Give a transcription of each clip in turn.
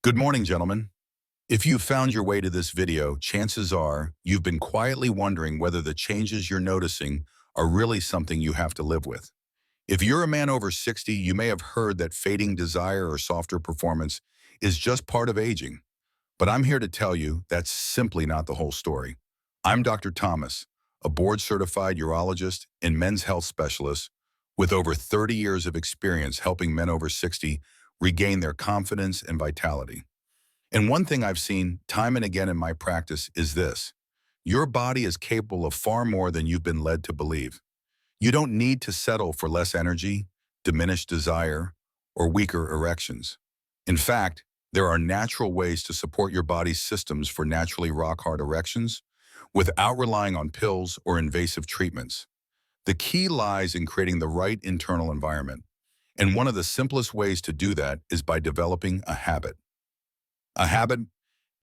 Good morning, gentlemen. If you found your way to this video, chances are you've been quietly wondering whether the changes you're noticing are really something you have to live with. If you're a man over 60, you may have heard that fading desire or softer performance is just part of aging. But I'm here to tell you that's simply not the whole story. I'm Dr. Thomas, a board-certified urologist and men's health specialist with over 30 years of experience helping men over 60 regain their confidence and vitality. And one thing I've seen time and again in my practice is this. Your body is capable of far more than you've been led to believe. You don't need to settle for less energy, diminished desire, or weaker erections. In fact, there are natural ways to support your body's systems for naturally rock-hard erections without relying on pills or invasive treatments. The key lies in creating the right internal environment. And one of the simplest ways to do that is by developing a habit. A habit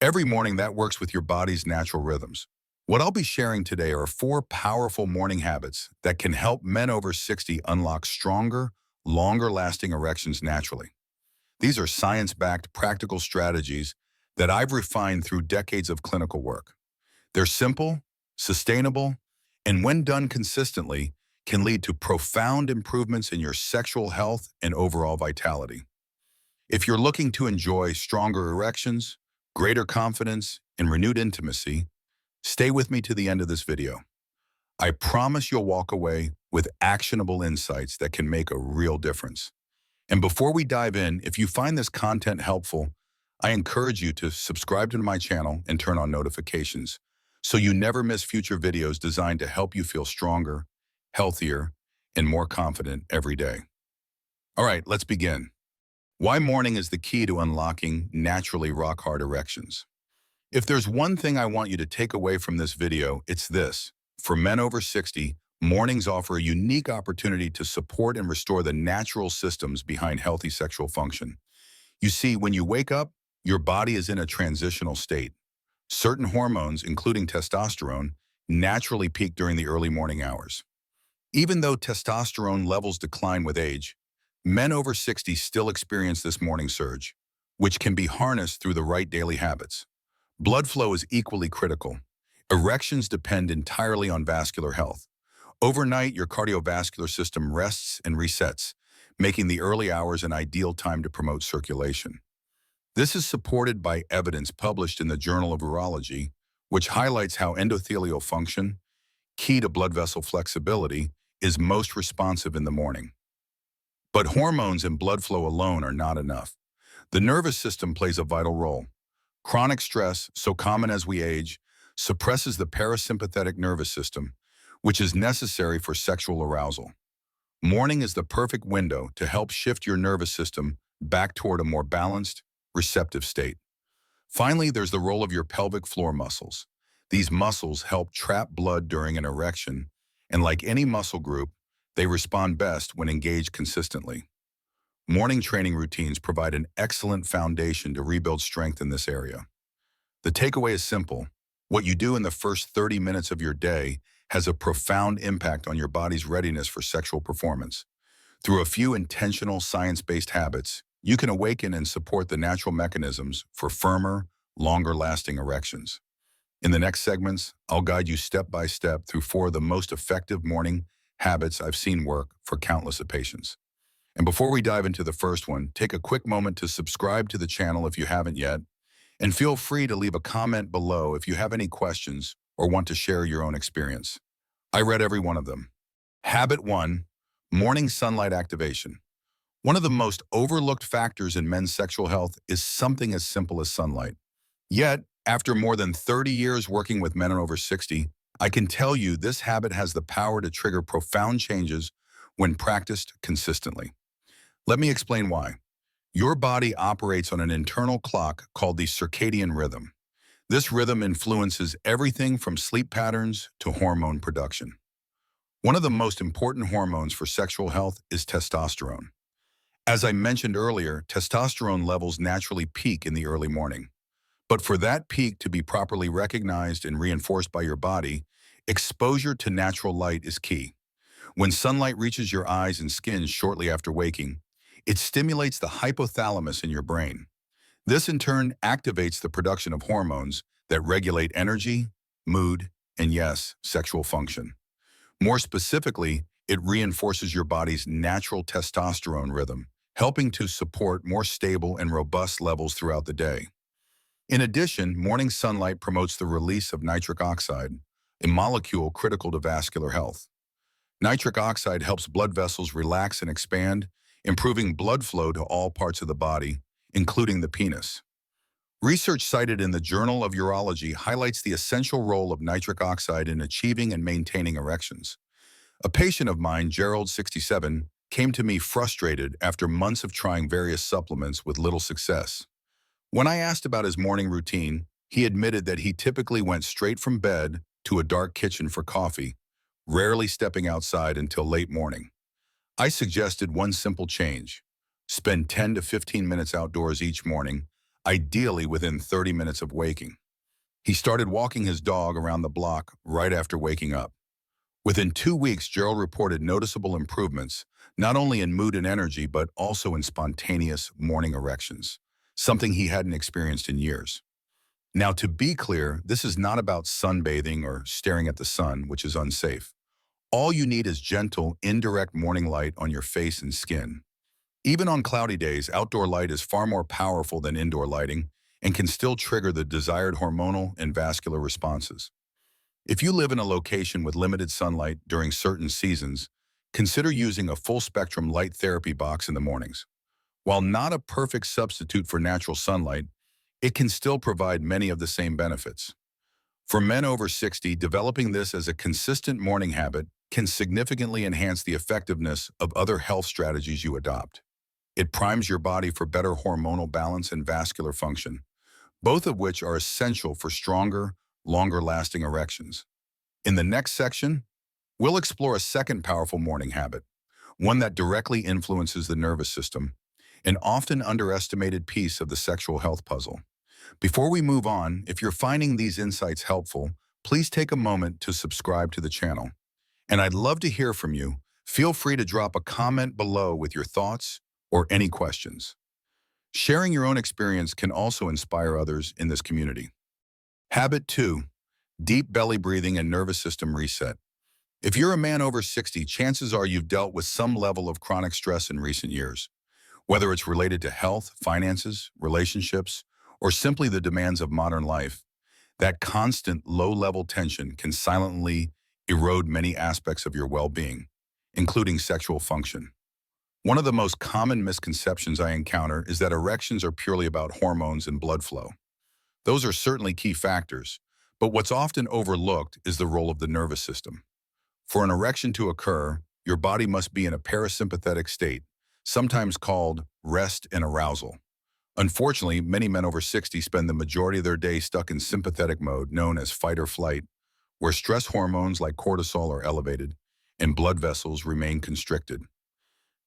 every morning that works with your body's natural rhythms. What I'll be sharing today are 4 powerful morning habits that can help men over 60 unlock stronger, longer-lasting erections naturally. These are science-backed practical strategies that I've refined through decades of clinical work. They're simple, sustainable, and when done consistently, can lead to profound improvements in your sexual health and overall vitality. If you're looking to enjoy stronger erections, greater confidence, and renewed intimacy, stay with me to the end of this video. I promise you'll walk away with actionable insights that can make a real difference. And before we dive in, if you find this content helpful, I encourage you to subscribe to my channel and turn on notifications so you never miss future videos designed to help you feel stronger, healthier, and more confident every day. All right, let's begin. Why morning is the key to unlocking naturally rock-hard erections. If there's one thing I want you to take away from this video, it's this. For men over 60, mornings offer a unique opportunity to support and restore the natural systems behind healthy sexual function. You see, when you wake up, your body is in a transitional state. Certain hormones, including testosterone, naturally peak during the early morning hours. Even though testosterone levels decline with age, men over 60 still experience this morning surge, which can be harnessed through the right daily habits. Blood flow is equally critical. Erections depend entirely on vascular health. Overnight, your cardiovascular system rests and resets, making the early hours an ideal time to promote circulation. This is supported by evidence published in the Journal of Urology, which highlights how endothelial function, key to blood vessel flexibility, is most responsive in the morning. But hormones and blood flow alone are not enough. The nervous system plays a vital role. Chronic stress, so common as we age, suppresses the parasympathetic nervous system, which is necessary for sexual arousal. Morning is the perfect window to help shift your nervous system back toward a more balanced, receptive state. Finally, there's the role of your pelvic floor muscles. These muscles help trap blood during an erection, and like any muscle group, they respond best when engaged consistently. Morning training routines provide an excellent foundation to rebuild strength in this area. The takeaway is simple. What you do in the first 30 minutes of your day has a profound impact on your body's readiness for sexual performance. Through a few intentional science-based habits, you can awaken and support the natural mechanisms for firmer, longer-lasting erections. In the next segments, I'll guide you step by step through 4 of the most effective morning habits I've seen work for countless of patients. And before we dive into the first one, take a quick moment to subscribe to the channel if you haven't yet, and feel free to leave a comment below if you have any questions or want to share your own experience. I read every one of them. Habit 1, morning sunlight activation. One of the most overlooked factors in men's sexual health is something as simple as sunlight. Yet, after more than 30 years working with men over 60, I can tell you this habit has the power to trigger profound changes when practiced consistently. Let me explain why. Your body operates on an internal clock called the circadian rhythm. This rhythm influences everything from sleep patterns to hormone production. One of the most important hormones for sexual health is testosterone. As I mentioned earlier, testosterone levels naturally peak in the early morning. But for that peak to be properly recognized and reinforced by your body, exposure to natural light is key. When sunlight reaches your eyes and skin shortly after waking, it stimulates the hypothalamus in your brain. This in turn activates the production of hormones that regulate energy, mood, and yes, sexual function. More specifically, it reinforces your body's natural testosterone rhythm, helping to support more stable and robust levels throughout the day. In addition, morning sunlight promotes the release of nitric oxide, a molecule critical to vascular health. Nitric oxide helps blood vessels relax and expand, improving blood flow to all parts of the body, including the penis. Research cited in the Journal of Urology highlights the essential role of nitric oxide in achieving and maintaining erections. A patient of mine, Gerald, 67, came to me frustrated after months of trying various supplements with little success. When I asked about his morning routine, he admitted that he typically went straight from bed to a dark kitchen for coffee, rarely stepping outside until late morning. I suggested one simple change: spend 10 to 15 minutes outdoors each morning, ideally within 30 minutes of waking. He started walking his dog around the block right after waking up. Within 2 weeks, Gerald reported noticeable improvements, not only in mood and energy, but also in spontaneous morning erections, something he hadn't experienced in years. Now, to be clear, this is not about sunbathing or staring at the sun, which is unsafe. All you need is gentle, indirect morning light on your face and skin. Even on cloudy days, outdoor light is far more powerful than indoor lighting and can still trigger the desired hormonal and vascular responses. If you live in a location with limited sunlight during certain seasons, consider using a full-spectrum light therapy box in the mornings. While not a perfect substitute for natural sunlight, it can still provide many of the same benefits. For men over 60, developing this as a consistent morning habit can significantly enhance the effectiveness of other health strategies you adopt. It primes your body for better hormonal balance and vascular function, both of which are essential for stronger, longer-lasting erections. In the next section, we'll explore a second powerful morning habit, one that directly influences the nervous system, an often underestimated piece of the sexual health puzzle. Before we move on, if you're finding these insights helpful, please take a moment to subscribe to the channel. And I'd love to hear from you. Feel free to drop a comment below with your thoughts or any questions. Sharing your own experience can also inspire others in this community. Habit 2. Deep belly breathing and nervous system reset. If you're a man over 60, chances are you've dealt with some level of chronic stress in recent years. Whether it's related to health, finances, relationships, or simply the demands of modern life, that constant low-level tension can silently erode many aspects of your well-being, including sexual function. One of the most common misconceptions I encounter is that erections are purely about hormones and blood flow. Those are certainly key factors, but what's often overlooked is the role of the nervous system. For an erection to occur, your body must be in a parasympathetic state, sometimes called rest and arousal. Unfortunately, many men over 60 spend the majority of their day stuck in sympathetic mode, known as fight or flight, where stress hormones like cortisol are elevated and blood vessels remain constricted.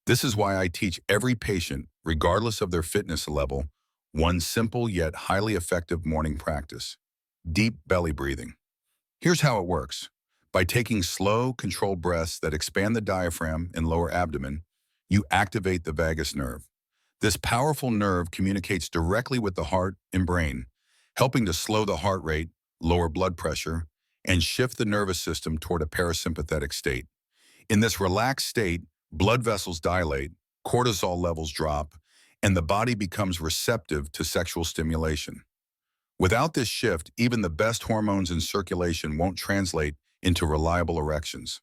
This is why I teach every patient, regardless of their fitness level, one simple yet highly effective morning practice: deep belly breathing. Here's how it works. By taking slow, controlled breaths that expand the diaphragm and lower abdomen, you activate the vagus nerve. This powerful nerve communicates directly with the heart and brain, helping to slow the heart rate, lower blood pressure, and shift the nervous system toward a parasympathetic state. In this relaxed state, blood vessels dilate, cortisol levels drop, and the body becomes receptive to sexual stimulation. Without this shift, even the best hormones in circulation won't translate into reliable erections.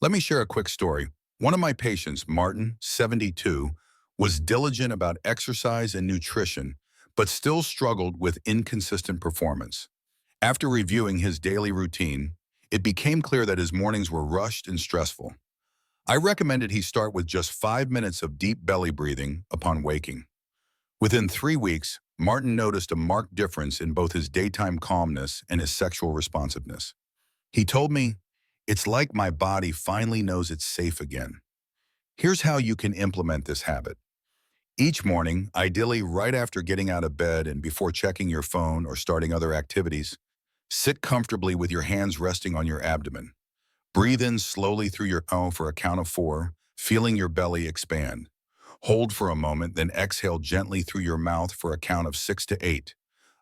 Let me share a quick story. One of my patients, Martin, 72, was diligent about exercise and nutrition, but still struggled with inconsistent performance. After reviewing his daily routine, it became clear that his mornings were rushed and stressful. I recommended he start with just 5 minutes of deep belly breathing upon waking. Within 3 weeks, Martin noticed a marked difference in both his daytime calmness and his sexual responsiveness. He told me, "It's like my body finally knows it's safe again." Here's how you can implement this habit. Each morning, ideally right after getting out of bed and before checking your phone or starting other activities, sit comfortably with your hands resting on your abdomen. Breathe in slowly through your nose for a count of 4, feeling your belly expand. Hold for a moment, then exhale gently through your mouth for a count of 6 to 8,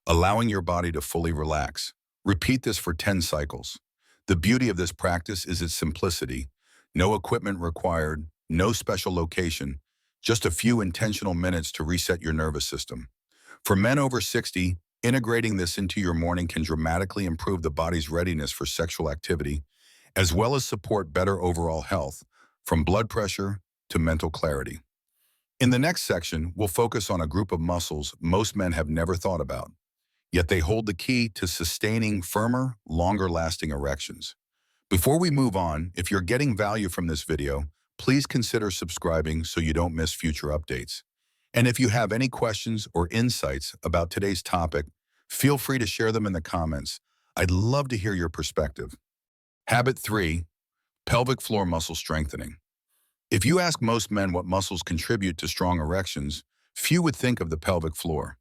allowing your body to fully relax. Repeat this for 10 cycles. The beauty of this practice is its simplicity. No equipment required, no special location, just a few intentional minutes to reset your nervous system. For men over 60, integrating this into your morning can dramatically improve the body's readiness for sexual activity, as well as support better overall health, from blood pressure to mental clarity. In the next section, we'll focus on a group of muscles most men have never thought about, yet they hold the key to sustaining firmer, longer-lasting erections. Before we move on, if you're getting value from this video, please consider subscribing so you don't miss future updates. And if you have any questions or insights about today's topic, feel free to share them in the comments. I'd love to hear your perspective. Habit 3, pelvic floor muscle strengthening. If you ask most men what muscles contribute to strong erections, few would think of the pelvic floor.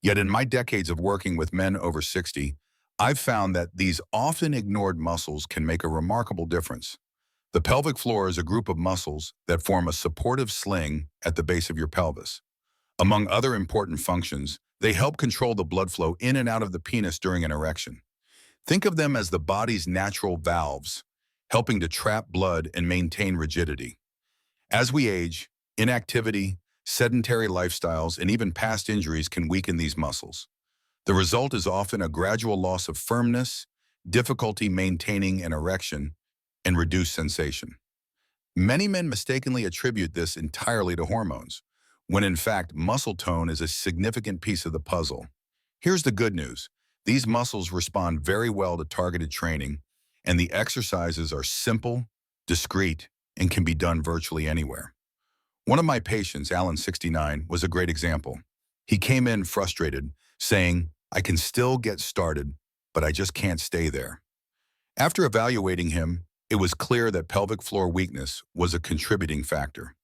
Yet in my decades of working with men over 60, I've found that these often ignored muscles can make a remarkable difference. The pelvic floor is a group of muscles that form a supportive sling at the base of your pelvis. Among other important functions, they help control the blood flow in and out of the penis during an erection. Think of them as the body's natural valves, helping to trap blood and maintain rigidity. As we age, inactivity, sedentary lifestyles, and even past injuries can weaken these muscles. The result is often a gradual loss of firmness, difficulty maintaining an erection, and reduced sensation. Many men mistakenly attribute this entirely to hormones, when in fact muscle tone is a significant piece of the puzzle. Here's the good news. These muscles respond very well to targeted training, and the exercises are simple, discreet, and can be done virtually anywhere. One of my patients, Alan 69, was a great example. He came in frustrated, saying, "I can still get started, but I just can't stay there." After evaluating him, it was clear that pelvic floor weakness was a contributing factor.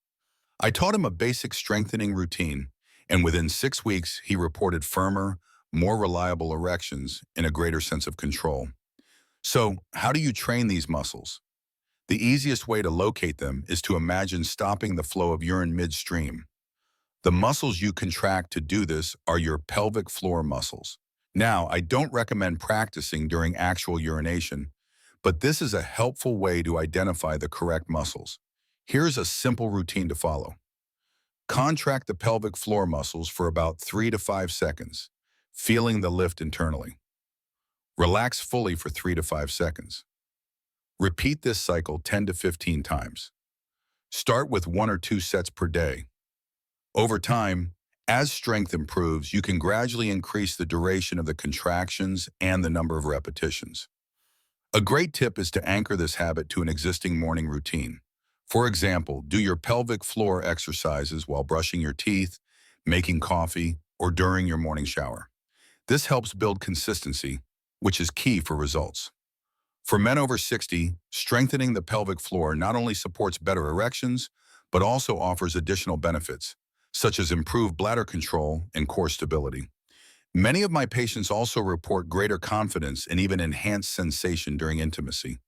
I taught him a basic strengthening routine, and within 6 weeks, he reported firmer, more reliable erections and a greater sense of control. So, how do you train these muscles? The easiest way to locate them is to imagine stopping the flow of urine midstream. The muscles you contract to do this are your pelvic floor muscles. Now, I don't recommend practicing during actual urination, but this is a helpful way to identify the correct muscles. Here's a simple routine to follow. Contract the pelvic floor muscles for about 3 to 5 seconds, feeling the lift internally. Relax fully for 3 to 5 seconds. Repeat this cycle 10 to 15 times. Start with 1 or 2 sets per day. Over time, as strength improves, you can gradually increase the duration of the contractions and the number of repetitions. A great tip is to anchor this habit to an existing morning routine. For example, do your pelvic floor exercises while brushing your teeth, making coffee, or during your morning shower. This helps build consistency, which is key for results. For men over 60, strengthening the pelvic floor not only supports better erections, but also offers additional benefits, such as improved bladder control and core stability. Many of my patients also report greater confidence and even enhanced sensation during intimacy.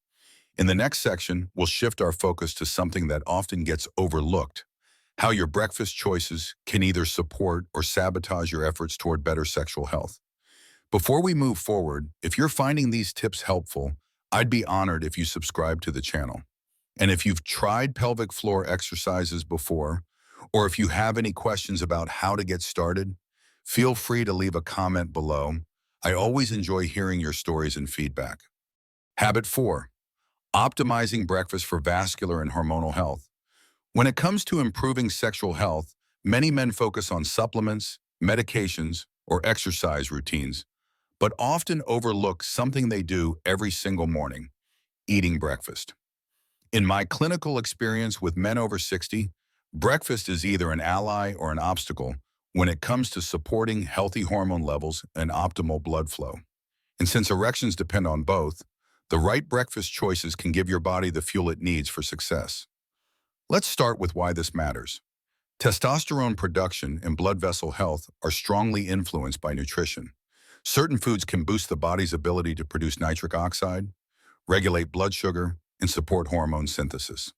In the next section, we'll shift our focus to something that often gets overlooked: how your breakfast choices can either support or sabotage your efforts toward better sexual health. Before we move forward, if you're finding these tips helpful, I'd be honored if you subscribe to the channel. And if you've tried pelvic floor exercises before, or if you have any questions about how to get started, feel free to leave a comment below. I always enjoy hearing your stories and feedback. Habit 4, optimizing breakfast for vascular and hormonal health. When it comes to improving sexual health, many men focus on supplements, medications, or exercise routines, but often overlook something they do every single morning: eating breakfast. In my clinical experience with men over 60, breakfast is either an ally or an obstacle when it comes to supporting healthy hormone levels and optimal blood flow. And since erections depend on both, the right breakfast choices can give your body the fuel it needs for success. Let's start with why this matters. Testosterone production and blood vessel health are strongly influenced by nutrition. Certain foods can boost the body's ability to produce nitric oxide, regulate blood sugar, and support hormone synthesis.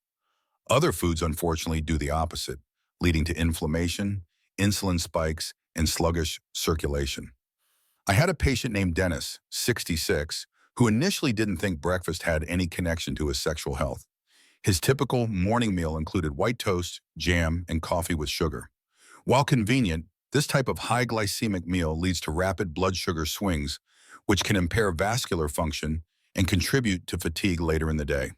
Other foods, unfortunately, do the opposite, leading to inflammation, insulin spikes, and sluggish circulation. I had a patient named Dennis, 66, who initially didn't think breakfast had any connection to his sexual health. His typical morning meal included white toast, jam, and coffee with sugar. While convenient, this type of high glycemic meal leads to rapid blood sugar swings, which can impair vascular function and contribute to fatigue later in the day.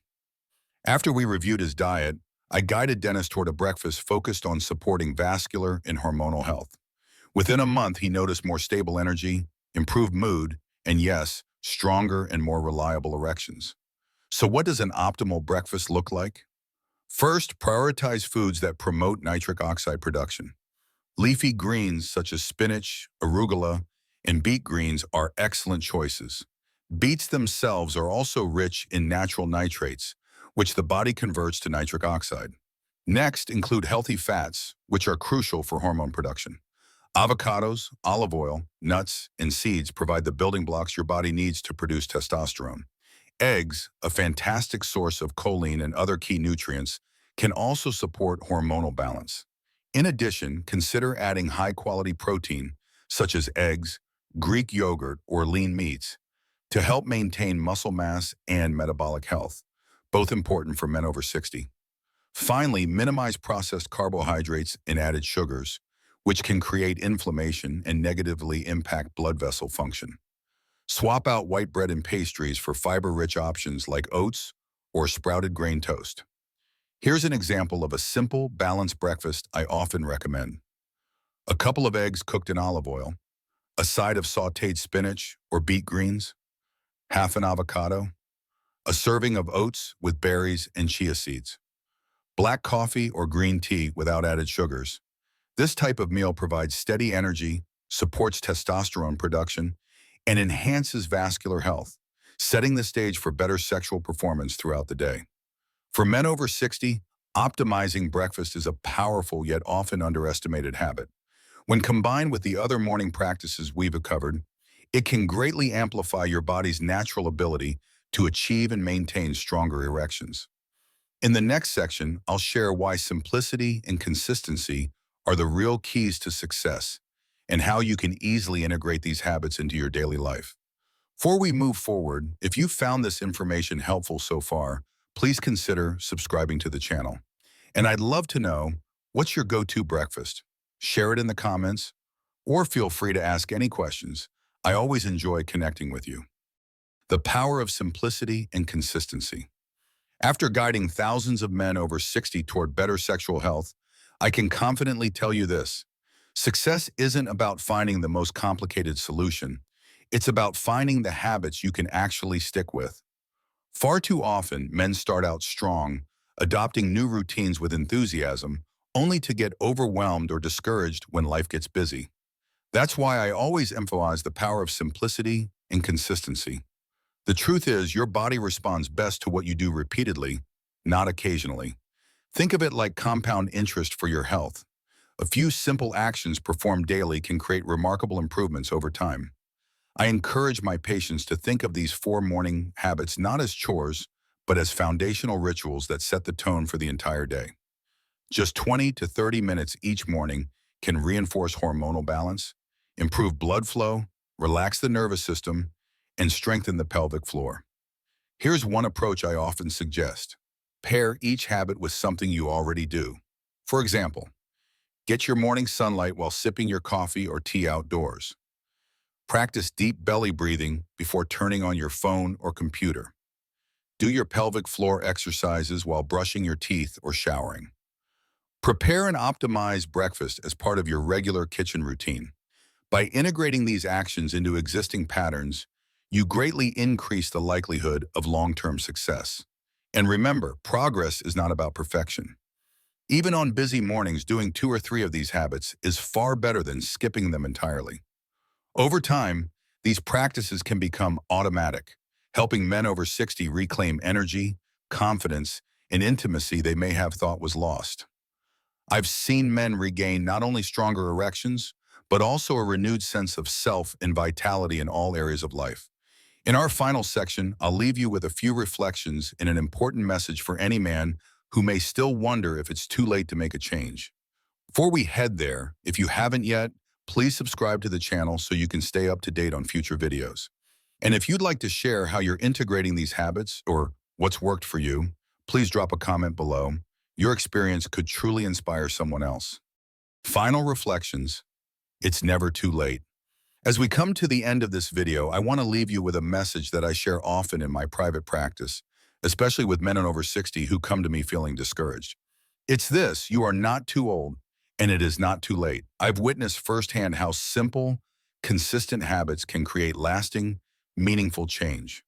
After we reviewed his diet, I guided Dennis toward a breakfast focused on supporting vascular and hormonal health. Within a month, he noticed more stable energy, improved mood, and yes, stronger and more reliable erections. So what does an optimal breakfast look like? First, prioritize foods that promote nitric oxide production. Leafy greens such as spinach, arugula, and beet greens are excellent choices. Beets themselves are also rich in natural nitrates, which the body converts to nitric oxide. Next, include healthy fats, which are crucial for hormone production. Avocados, olive oil, nuts, and seeds provide the building blocks your body needs to produce testosterone. Eggs, a fantastic source of choline and other key nutrients, can also support hormonal balance. In addition, consider adding high-quality protein, such as eggs, Greek yogurt, or lean meats, to help maintain muscle mass and metabolic health, both important for men over 60. Finally, minimize processed carbohydrates and added sugars, which can create inflammation and negatively impact blood vessel function. Swap out white bread and pastries for fiber-rich options like oats or sprouted grain toast. Here's an example of a simple, balanced breakfast I often recommend. A couple of eggs cooked in olive oil, a side of sautéed spinach or beet greens, half an avocado, a serving of oats with berries and chia seeds, black coffee or green tea without added sugars. This type of meal provides steady energy, supports testosterone production, and enhances vascular health, setting the stage for better sexual performance throughout the day. For men over 60, optimizing breakfast is a powerful yet often underestimated habit. When combined with the other morning practices we've covered, it can greatly amplify your body's natural ability to achieve and maintain stronger erections. In the next section, I'll share why simplicity and consistency are the real keys to success and how you can easily integrate these habits into your daily life. Before we move forward, if you found this information helpful so far, please consider subscribing to the channel. And I'd love to know, what's your go-to breakfast? Share it in the comments, or feel free to ask any questions. I always enjoy connecting with you. The power of simplicity and consistency. After guiding thousands of men over 60 toward better sexual health, I can confidently tell you this: success isn't about finding the most complicated solution. It's about finding the habits you can actually stick with. Far too often, men start out strong, adopting new routines with enthusiasm, only to get overwhelmed or discouraged when life gets busy. That's why I always emphasize the power of simplicity and consistency. The truth is, your body responds best to what you do repeatedly, not occasionally. Think of it like compound interest for your health. A few simple actions performed daily can create remarkable improvements over time. I encourage my patients to think of these 4 morning habits not as chores, but as foundational rituals that set the tone for the entire day. Just 20 to 30 minutes each morning can reinforce hormonal balance, improve blood flow, relax the nervous system, and strengthen the pelvic floor. Here's one approach I often suggest. Pair each habit with something you already do. For example, get your morning sunlight while sipping your coffee or tea outdoors. Practice deep belly breathing before turning on your phone or computer. Do your pelvic floor exercises while brushing your teeth or showering. Prepare an optimized breakfast as part of your regular kitchen routine. By integrating these actions into existing patterns, you greatly increase the likelihood of long-term success. And remember, progress is not about perfection. Even on busy mornings, doing 2 or 3 of these habits is far better than skipping them entirely. Over time, these practices can become automatic, helping men over 60 reclaim energy, confidence, and intimacy they may have thought was lost. I've seen men regain not only stronger erections, but also a renewed sense of self and vitality in all areas of life. In our final section, I'll leave you with a few reflections and an important message for any man who may still wonder if it's too late to make a change. Before we head there, if you haven't yet, please subscribe to the channel so you can stay up to date on future videos. And if you'd like to share how you're integrating these habits or what's worked for you, please drop a comment below. Your experience could truly inspire someone else. Final reflections. It's never too late. As we come to the end of this video, I want to leave you with a message that I share often in my private practice, especially with men over 60 who come to me feeling discouraged. It's this: you are not too old, and it is not too late. I've witnessed firsthand how simple, consistent habits can create lasting, meaningful change.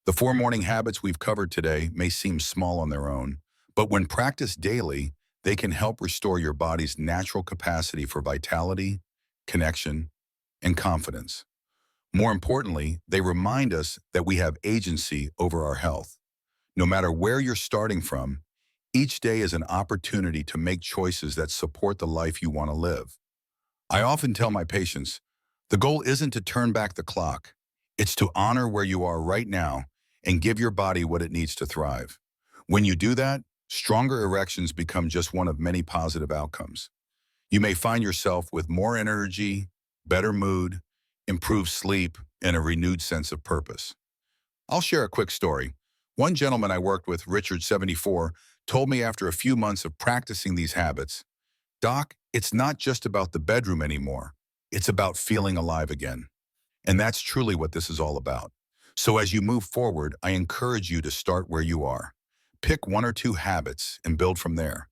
The 4 morning habits we've covered today may seem small on their own, but when practiced daily, they can help restore your body's natural capacity for vitality, connection, and confidence. More importantly, they remind us that we have agency over our health. No matter where you're starting from, each day is an opportunity to make choices that support the life you want to live. I often tell my patients, the goal isn't to turn back the clock. It's to honor where you are right now and give your body what it needs to thrive. When you do that, stronger erections become just one of many positive outcomes. You may find yourself with more energy, better mood, improved sleep, and a renewed sense of purpose. I'll share a quick story. One gentleman I worked with, Richard, 74, told me after a few months of practicing these habits, "Doc, it's not just about the bedroom anymore. It's about feeling alive again." And that's truly what this is all about. So as you move forward, I encourage you to start where you are. Pick 1 or 2 habits and build from there.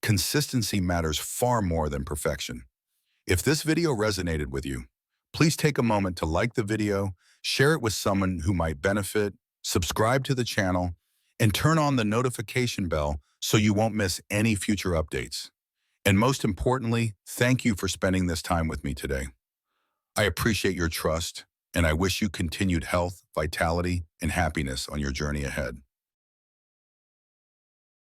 Consistency matters far more than perfection. If this video resonated with you, please take a moment to like the video, share it with someone who might benefit, subscribe to the channel, and turn on the notification bell so you won't miss any future updates. And most importantly, thank you for spending this time with me today. I appreciate your trust, and I wish you continued health, vitality, and happiness on your journey ahead.